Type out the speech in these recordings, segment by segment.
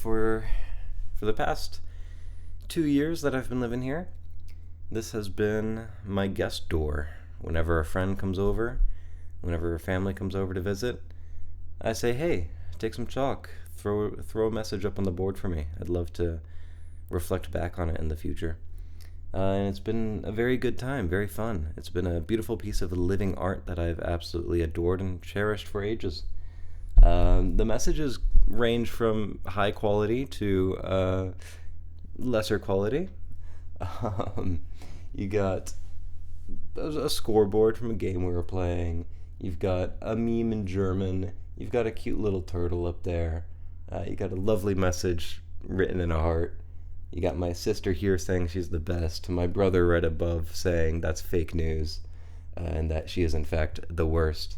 for the past 2 years that I've been living here, this has been my guest door. Whenever a friend comes over, whenever a family comes over to visit, I say, "Hey, take some chalk. Throw a message up on the board for me. I'd love to reflect back on it in the future." And it's been a very good time, very fun. It's been a beautiful piece of living art that I've absolutely adored and cherished for ages. The messages range from high quality to lesser quality. You got a scoreboard from a game we were playing. You've got a meme in German. You've got a cute little turtle up there. You got a lovely message written in a heart. You got my sister here saying she's the best. My brother right above saying that's fake news, and that she is in fact the worst.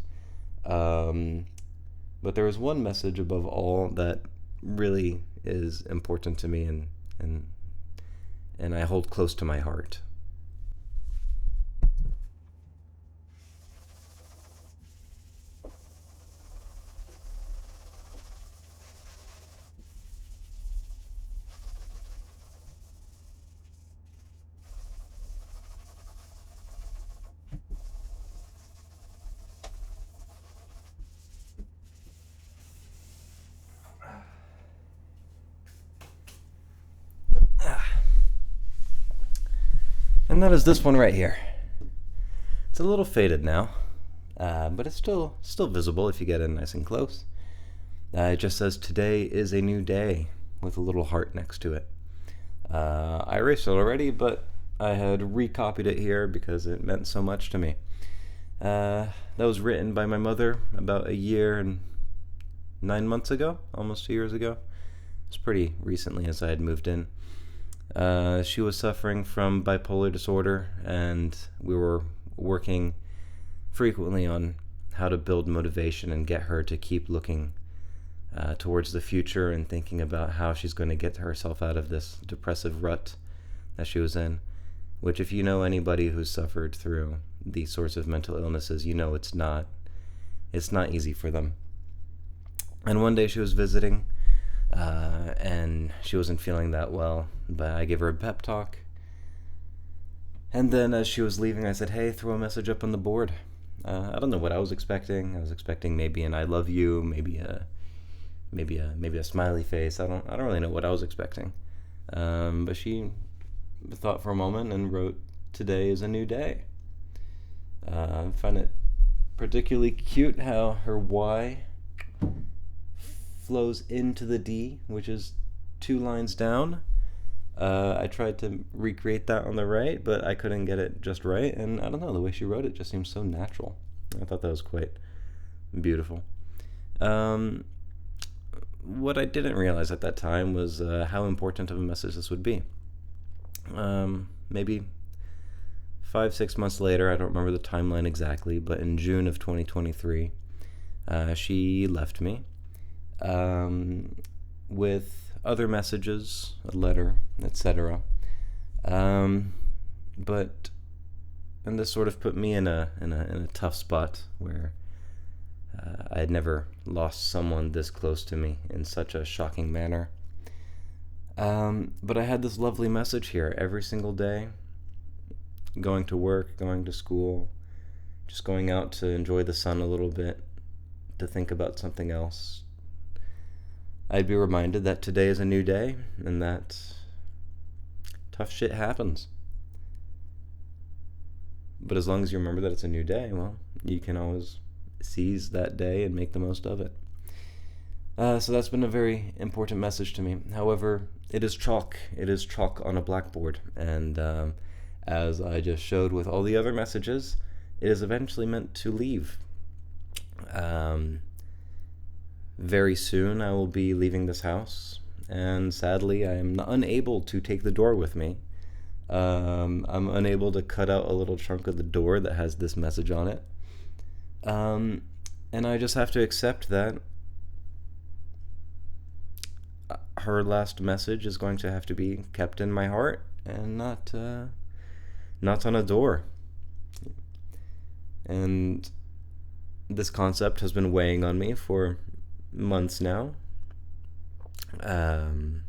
But there was one message above all that really is important to me and I hold close to my heart. And that is this one right here. It's a little faded now, but it's still visible if you get in nice and close. It just says, "Today is a new day," with a little heart next to it. I erased it already, but I had recopied it here because it meant so much to me. That was written by my mother about a year and 9 months ago, almost 2 years ago. It's pretty recently as I had moved in. She was suffering from bipolar disorder, and we were working frequently on how to build motivation and get her to keep looking towards the future and thinking about how she's going to get herself out of this depressive rut that she was in, which, if you know anybody who's suffered through these sorts of mental illnesses, you know it's not easy for them. And one day she was visiting, and she wasn't feeling that well, but I gave her a pep talk. And then as she was leaving, I said, "Hey, throw a message up on the board." I don't know what I was expecting. I was expecting maybe an "I love you," maybe a smiley face. I don't really know what I was expecting. But she thought for a moment and wrote, "Today is a new day." I find it particularly cute how her Y flows into the D, which is 2 lines down. I tried to recreate that on the right, but I couldn't get it just right, and I don't know, the way she wrote it just seems so natural. I thought that was quite beautiful. What I didn't realize at that time was how important of a message this would be. Maybe 5-6 months later, I don't remember the timeline exactly, but in June of 2023, she left me. With other messages, a letter, etc. But and this sort of put me in a tough spot where I had never lost someone this close to me in such a shocking manner. But I had this lovely message here every single day, going to work, going to school, just going out to enjoy the sun a little bit, to think about something else. I'd be reminded that today is a new day and that tough shit happens. But as long as you remember that it's a new day, well, you can always seize that day and make the most of it. So that's been a very important message to me. However, it is chalk. It is chalk on a blackboard. And as I just showed with all the other messages, it is eventually meant to leave. Very soon I will be leaving this house, and sadly I am unable to take the door with me. I'm unable to cut out a little chunk of the door that has this message on it. And I just have to accept that her last message is going to have to be kept in my heart and not on a door. And this concept has been weighing on me for months now. Um,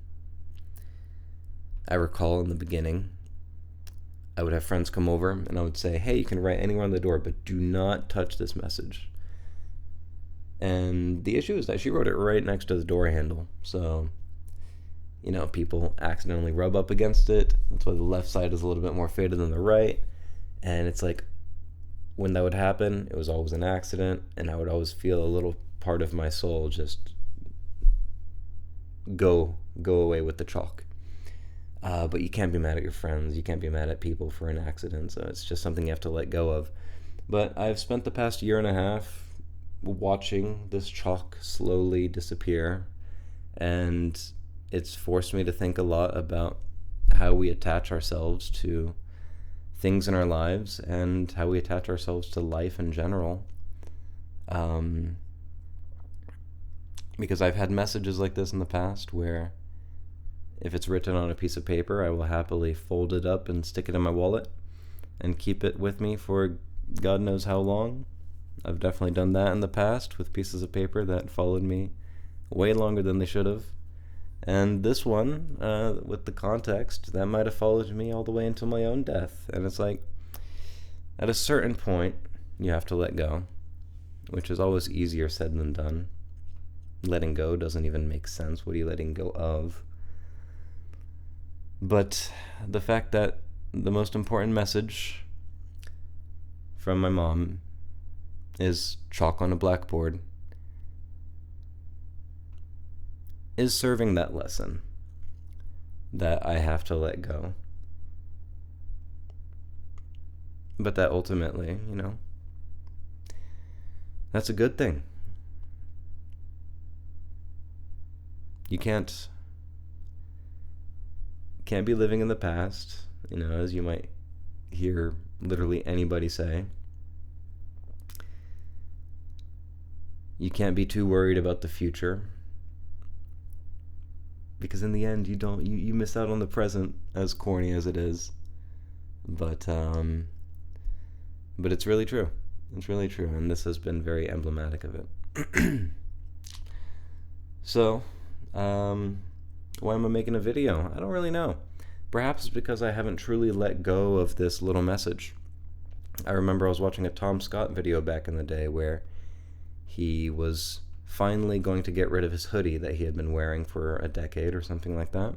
I recall in the beginning, I would have friends come over and I would say, hey, you can write anywhere on the door, but do not touch this message. And the issue is that she wrote it right next to the door handle. So, people accidentally rub up against it. That's why the left side is a little bit more faded than the right. And it's like, when that would happen, it was always an accident. And I would always feel a little part of my soul just go away with the chalk. But you can't be mad at your friends. You can't be mad at people for an accident. So it's just something you have to let go of. But I've spent the past year and a half watching this chalk slowly disappear. And it's forced me to think a lot about how we attach ourselves to things in our lives and how we attach ourselves to life in general. Because I've had messages like this in the past where if it's written on a piece of paper, I will happily fold it up and stick it in my wallet and keep it with me for God knows how long. I've definitely done that in the past with pieces of paper that followed me way longer than they should have. And this one, with the context, that might have followed me all the way until my own death. And it's like, at a certain point, you have to let go, which is always easier said than done. Letting go doesn't even make sense. What are you letting go of? But the fact that the most important message from my mom is chalk on a blackboard is serving that lesson that I have to let go. But that ultimately, that's a good thing. You can't be living in the past, as you might hear literally anybody say. You can't be too worried about the future, because in the end you miss out on the present, as corny as it is. But it's really true. It's really true, and this has been very emblematic of it. So, why am I making a video? I don't really know. Perhaps it's because I haven't truly let go of this little message. I remember I was watching a Tom Scott video back in the day where he was finally going to get rid of his hoodie that he had been wearing for a decade or something like that.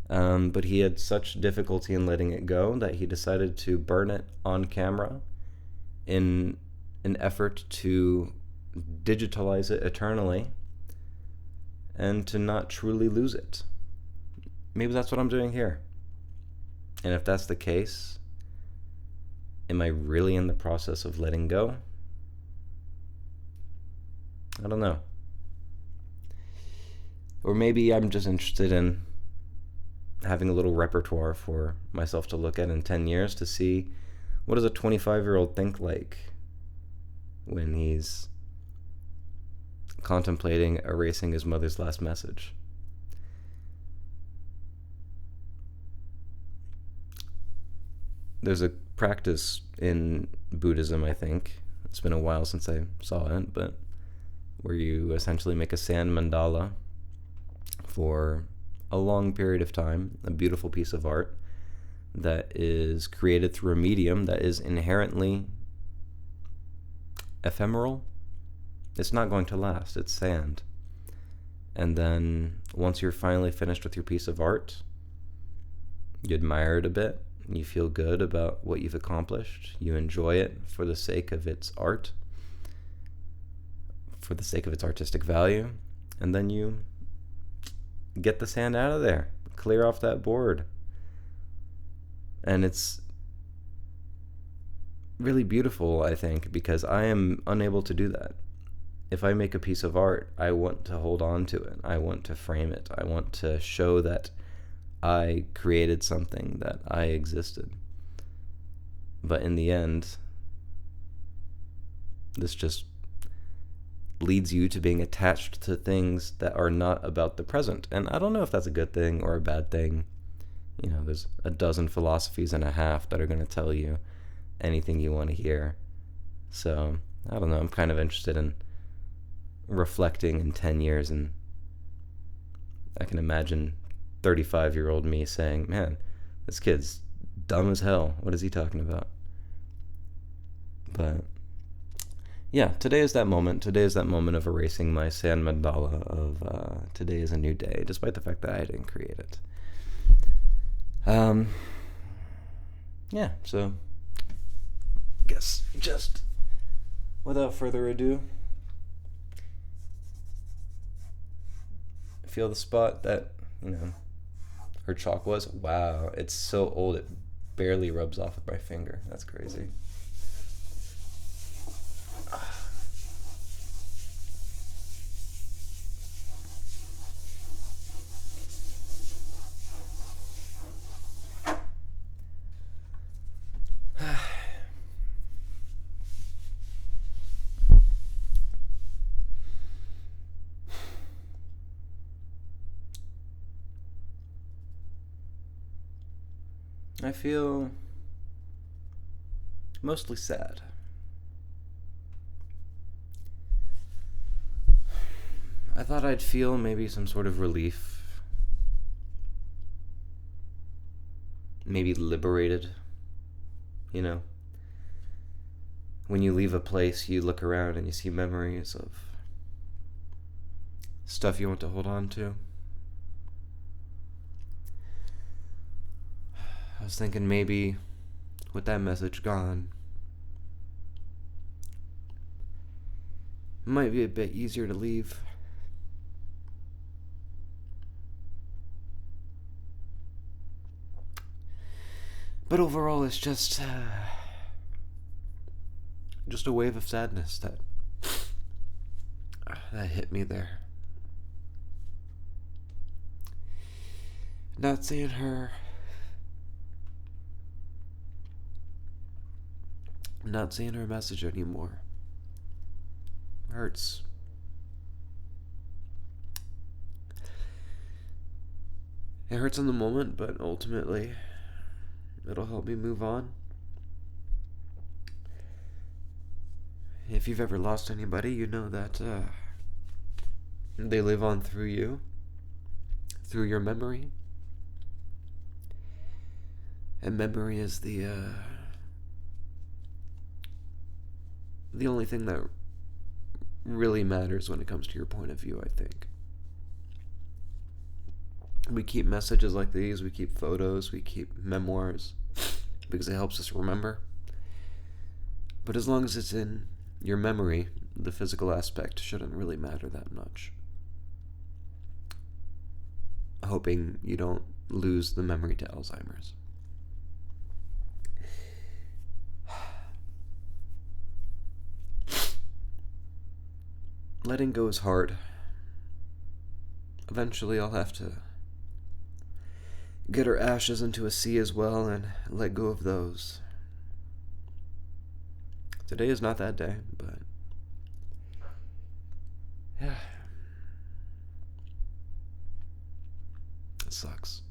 But he had such difficulty in letting it go that he decided to burn it on camera in an effort to digitalize it eternally and to not truly lose it. Maybe that's what I'm doing here. And if that's the case, am I really in the process of letting go? I don't know. Or maybe I'm just interested in having a little repertoire for myself to look at in 10 years to see what does a 25-year-old think like when he's contemplating erasing his mother's last message. There's a practice in Buddhism, I think. It's been a while since I saw it, but where you essentially make a sand mandala for a long period of time, a beautiful piece of art that is created through a medium that is inherently ephemeral. It's not going to last. It's sand. And then once you're finally finished with your piece of art, you admire it a bit. You feel good about what you've accomplished. You enjoy it for the sake of its art, for the sake of its artistic value. And then you get the sand out of there, clear off that board. And it's really beautiful, I think, because I am unable to do that. If I make a piece of art, I want to hold on to it. I want to frame it. I want to show that I created something, that I existed. But in the end, this just leads you to being attached to things that are not about the present. And I don't know if that's a good thing or a bad thing. There's a dozen philosophies and a half that are going to tell you anything you want to hear. So, I don't know. I'm kind of interested in reflecting in 10 years and I can imagine 35-year-old me saying, man, this kid's dumb as hell. What is he talking about? But yeah, today is that moment. Today is that moment of erasing my sand mandala of today is a new day, despite the fact that I didn't create it. Yeah, so I guess just without further ado, feel the spot that, her chalk was. Wow, it's so old it barely rubs off with my finger. That's crazy. I feel mostly sad. I thought I'd feel maybe some sort of relief, maybe liberated, When you leave a place, you look around and you see memories of stuff you want to hold on to. I was thinking maybe with that message gone, it might be a bit easier to leave. But overall, it's just a wave of sadness that hit me there. Not seeing her. Not seeing her message anymore. Hurts. It hurts in the moment, but ultimately, it'll help me move on. If you've ever lost anybody, you know that they live on through you, through your memory. And memory is the only thing that really matters when it comes to your point of view, I think. We keep messages like these, we keep photos, we keep memoirs, because it helps us remember. But as long as it's in your memory, the physical aspect shouldn't really matter that much. Hoping you don't lose the memory to Alzheimer's. Letting go is hard. Eventually I'll have to get her ashes into a sea as well and let go of those. Today is not that day, but yeah. It sucks.